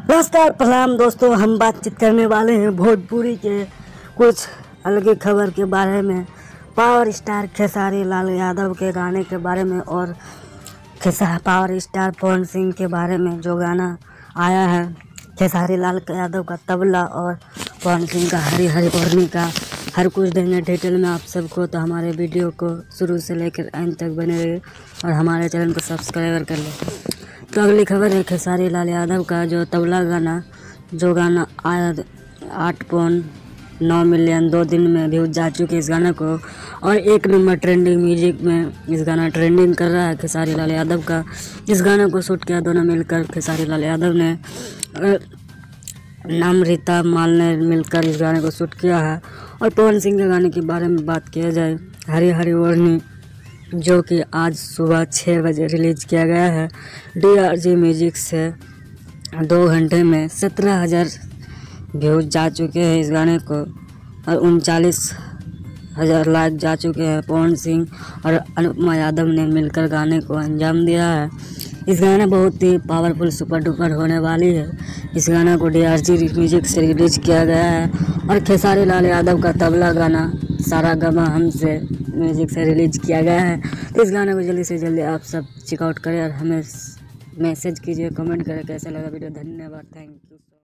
नमस्कार प्रणाम दोस्तों, हम बातचीत करने वाले हैं भोजपुरी के कुछ अलग खबर के बारे में। पावर स्टार खेसारी लाल यादव के गाने के बारे में और पावर स्टार पवन सिंह के बारे में जो गाना आया है। खेसारी लाल यादव का तबला और पवन सिंह का हरी हरी ओढ़नी का हर कुछ देंगे डिटेल में आप सबको। तो हमारे वीडियो को शुरू से लेकर अंत तक बने रहिए और हमारे चैनल को सब्सक्राइब कर लें। तो अगली खबर है खेसारी लाल यादव का जो तबला गाना गाना आया 8.9 मिलियन 2 दिन में व्यूज जा चुके इस गाने को, और 1 नंबर ट्रेंडिंग म्यूजिक में इस गाना ट्रेंडिंग कर रहा है खेसारी लाल यादव का। इस गाने को शूट किया दोनों मिलकर, खेसारी लाल यादव ने नम्रता माल ने मिलकर इस गाने को शूट किया है। और पवन सिंह के गाने के बारे में बात किया जाए, हरी हरी ओढ़नी जो कि आज सुबह 6 बजे रिलीज किया गया है DRG म्यूजिक से। 2 घंटे में 17,000 व्यूज जा चुके हैं इस गाने को और 39,000 लाइक जा चुके हैं। पवन सिंह और अनुपमा यादव ने मिलकर गाने को अंजाम दिया है। इस गाना बहुत ही पावरफुल सुपर डुपर होने वाली है। इस गाना को DRG म्यूजिक से रिलीज किया गया है और खेसारी लाल यादव का तबला गाना सारा गमा हमसे म्यूजिक से रिलीज किया गया है। तो इस गाने को जल्दी से जल्दी आप सब चेकआउट करें और हमें मैसेज कीजिए, कमेंट करें कैसा लगा वीडियो। धन्यवाद, थैंक यू।